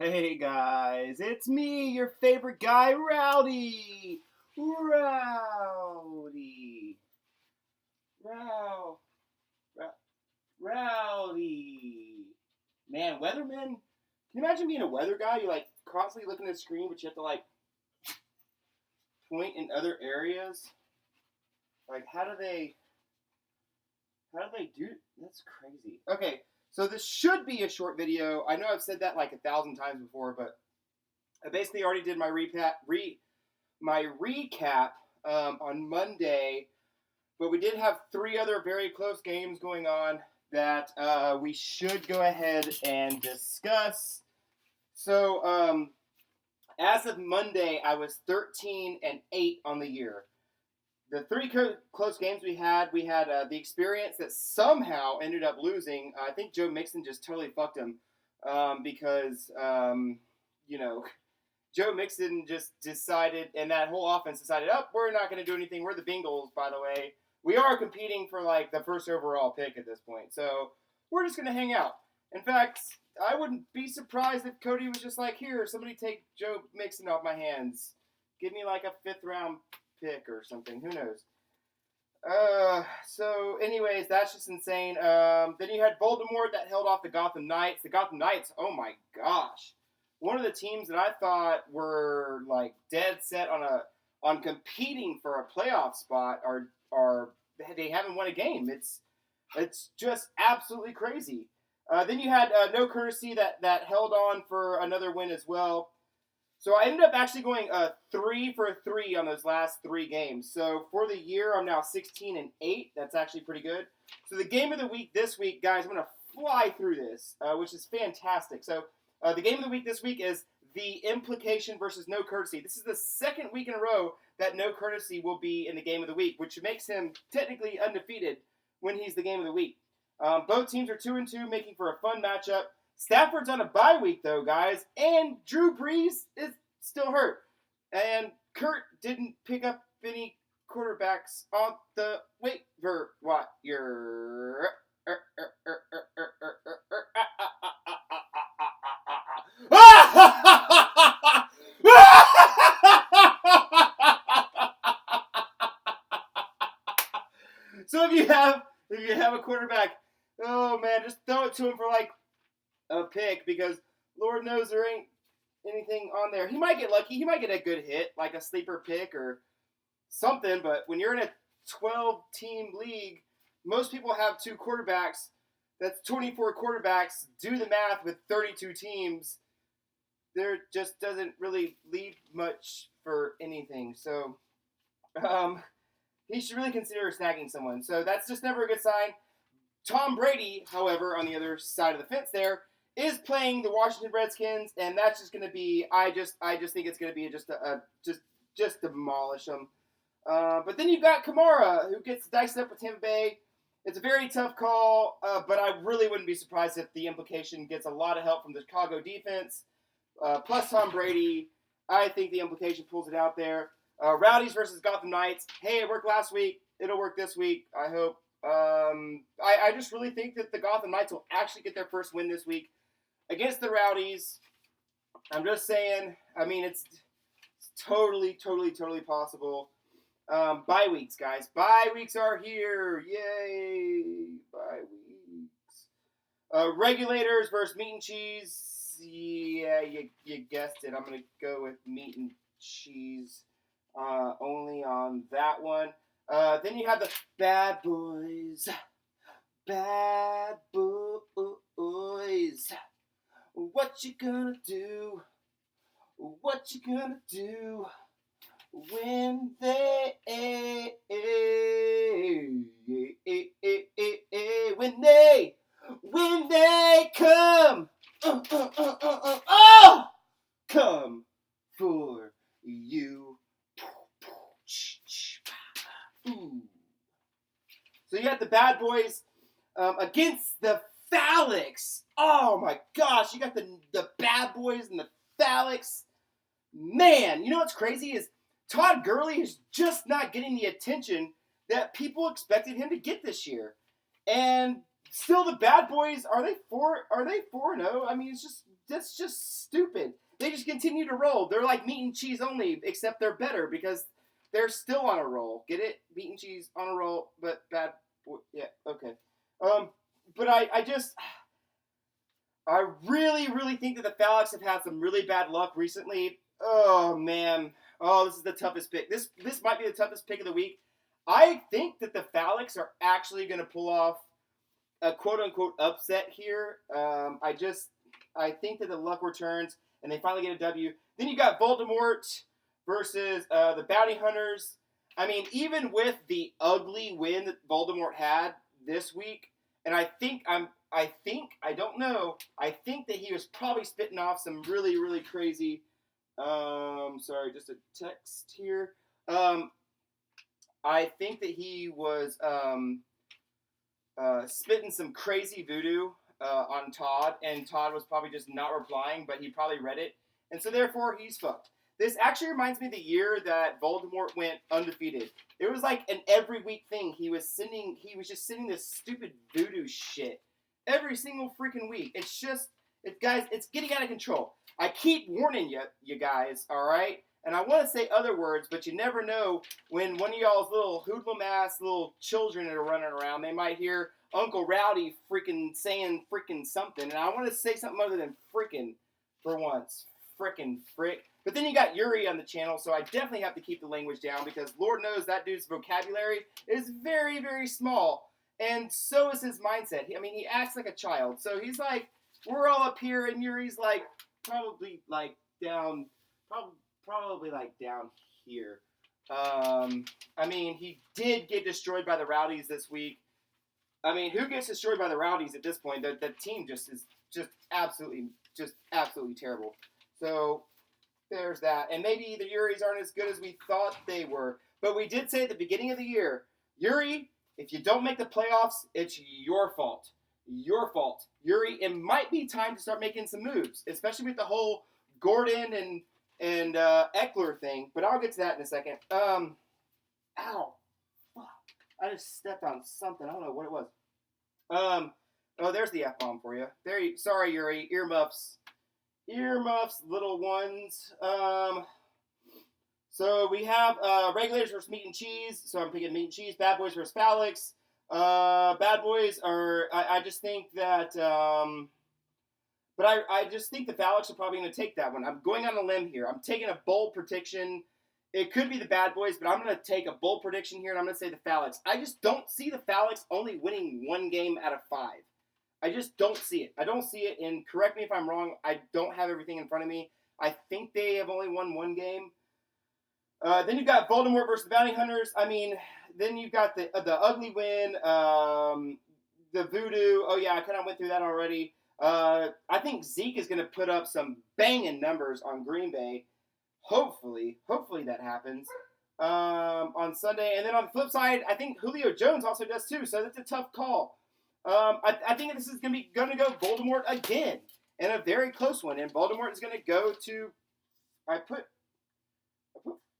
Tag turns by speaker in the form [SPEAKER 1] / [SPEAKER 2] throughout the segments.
[SPEAKER 1] Hey guys, it's me, your favorite guy, Rowdy. Rowdy. Row. Rowdy. Man, weatherman. Can you imagine being a weather guy? You're like constantly looking at the screen, but you have to like point in other areas. Like, how do they do? That's crazy. Okay, so this should be a short video. I know I've said that like 1,000 times before, but I basically already did my recap on Monday, but we did have three other very close games going on that we should go ahead and discuss. So, as of Monday, I was 13-8 on the year. The three close games we had the Experience that somehow ended up losing. I think Joe Mixon just totally fucked him because, you know, Joe Mixon just decided, and that whole offense decided, we're not going to do anything. We're the Bengals, by the way. We are competing for, like, the first overall pick at this point. So we're just going to hang out. In fact, I wouldn't be surprised if Cody was just like, here, somebody take Joe Mixon off my hands. Give me, like, a 5th-round pick or something. Who knows? So anyways, that's just insane. Then you had Voldemort that held off the Gotham Knights. The Gotham Knights, oh my gosh. One of the teams that I thought were like dead set on competing for a playoff spot are they haven't won a game. It's just absolutely crazy. Then you had No Courtesy that held on for another win as well. So I ended up actually going 3 for 3 on those last 3 games. So for the year, I'm now 16-8. That's actually pretty good. So the game of the week this week, guys, I'm going to fly through this, which is fantastic. So the game of the week this week is the Implication versus No Courtesy. This is the second week in a row that No Courtesy will be in the game of the week, which makes him technically undefeated when he's the game of the week. Both teams are 2-2, making for a fun matchup. Stafford's on a bye week, though, guys, and Drew Brees is still hurt. And Kurt didn't pick up any quarterbacks on the waiver wire. So if you have a quarterback, oh man, just throw it to him for like a pick, because Lord knows there ain't anything on there. He might get lucky. He might get a good hit, like a sleeper pick or something. But when you're in a 12-team league, most people have 2 quarterbacks. That's 24 quarterbacks. Do the math with 32 teams. There just doesn't really leave much for anything. So he should really consider snagging someone. So that's just never a good sign. Tom Brady, however, on the other side of the fence there, is playing the Washington Redskins, and that's just going to be. I just think it's going to be just demolish them. But then you've got Kamara, who gets diced up with Tampa Bay. It's a very tough call, but I really wouldn't be surprised if the Implication gets a lot of help from the Chicago defense, plus Tom Brady. I think the Implication pulls it out there. Rowdies versus Gotham Knights. Hey, it worked last week. It'll work this week, I hope. I just really think that the Gotham Knights will actually get their first win this week against the Rowdies. I'm just saying. I mean, it's totally possible. Bye weeks, guys. Bye weeks are here. Yay! Bye weeks. Regulators versus Meat and Cheese. Yeah, you guessed it. I'm gonna go with Meat and Cheese only on that one. Then you have the Bad Boys. Bad Boys. What you gonna do? What you gonna do when they come? Come for you. Ooh. So you got the Bad Boys against the Phallics. Oh my gosh, you got the Bad Boys and the Phallics. Man, you know what's crazy is Todd Gurley is just not getting the attention that people expected him to get this year. And still the Bad Boys, are they 4-0? I mean, it's just that's just stupid. They just continue to roll. They're like meat and cheese only, except they're better because they're still on a roll. Get it? Meat and cheese on a roll, but bad. Yeah, okay. But I really, really think that the Phalanx have had some really bad luck recently. Oh man. Oh, this is the toughest pick. This might be the toughest pick of the week. I think that the Phalanx are actually going to pull off a quote-unquote upset here. I think that the luck returns, and they finally get a W. Then you got Voldemort versus the Bounty Hunters. I mean, even with the ugly win that Voldemort had this week, and I think that he was probably spitting off some really, really crazy, sorry, just a text here. I think that he was spitting some crazy voodoo on Todd, and Todd was probably just not replying, but he probably read it, and so therefore he's fucked. This actually reminds me of the year that Voldemort went undefeated. It was like an every week thing. He was just sending this stupid voodoo shit every single freaking week. Guys, it's getting out of control. I keep warning you guys, all right? And I want to say other words, but you never know when one of y'all's little hoodlum-ass little children are running around. They might hear Uncle Rowdy freaking saying freaking something. And I want to say something other than freaking for once. Frickin' frick. But then you got Yuri on the channel, so I definitely have to keep the language down because Lord knows that dude's vocabulary is very, very small. And so is his mindset. He acts like a child. So he's like, we're all up here, and Yuri's like, probably like down here. He did get destroyed by the Rowdies this week. Who gets destroyed by the Rowdies at this point? The team is absolutely terrible. So there's that. And maybe the Yuris aren't as good as we thought they were. But we did say at the beginning of the year, Yuri, if you don't make the playoffs, it's your fault. Your fault. Yuri, it might be time to start making some moves, especially with the whole Gordon and Eckler thing. But I'll get to that in a second. Ow. Fuck. I just stepped on something. I don't know what it was. Oh, there's the F-bomb for you. Sorry, Yuri. Earmuffs, little ones. So we have regulators versus meat and cheese. So I'm picking meat and cheese. Bad boys versus Phalanx. Bad boys are. I just think that. But I just think the Phalanx are probably going to take that one. I'm going on a limb here. I'm taking a bold prediction. It could be the Bad Boys, but I'm going to take a bold prediction here, and I'm going to say the Phalanx. I just don't see the Phalanx only winning one game out of 5. I just don't see it. I don't see it, and correct me if I'm wrong. I don't have everything in front of me. I think they have only won one game. Then you've got Voldemort versus the Bounty Hunters. Then you've got the ugly win, the voodoo. Oh, yeah, I kind of went through that already. I think Zeke is going to put up some banging numbers on Green Bay. Hopefully that happens on Sunday. And then on the flip side, I think Julio Jones also does too, so that's a tough call. I think this is going to go Voldemort again, and a very close one. And Voldemort is going to go to. I put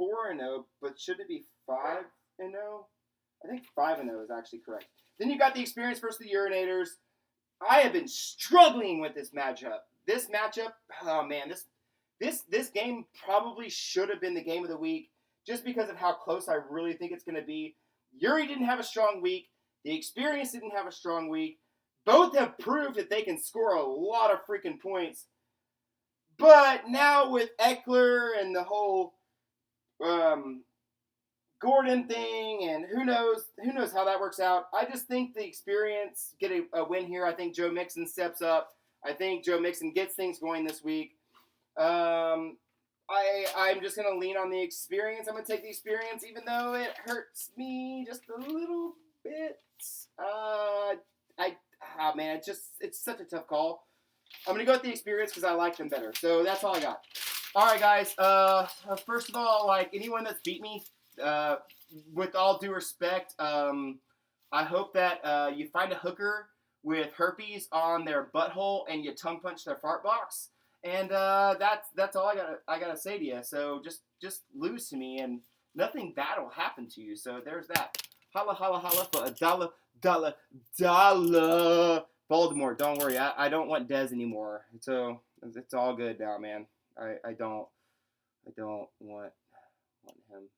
[SPEAKER 1] 4-0, but should it be 5-0? I think 5-0 is actually correct. Then you got the Experience versus the Urinators. I have been struggling with this matchup. Oh man, this game probably should have been the game of the week, just because of how close I really think it's going to be. Yuri didn't have a strong week. The Experience didn't have a strong week. Both have proved that they can score a lot of freaking points. But now with Eckler and the whole Gordon thing, and who knows how that works out. I just think the Experience get a win here. I think Joe Mixon steps up. I think Joe Mixon gets things going this week. I'm just going to lean on the Experience. I'm going to take the Experience, even though it hurts me just a little bit. It's such a tough call. I'm going to go with the Experience because I like them better. So that's all I got. All right, guys. First of all, anyone that's beat me, with all due respect, I hope that you find a hooker with herpes on their butthole and you tongue punch their fart box. And that's all I gotta say to you. So just lose to me, and nothing bad will happen to you. So there's that. Holla, holla, holla for $1. Baltimore, don't worry. I don't want Dez anymore. So It's all good now, man. I don't want him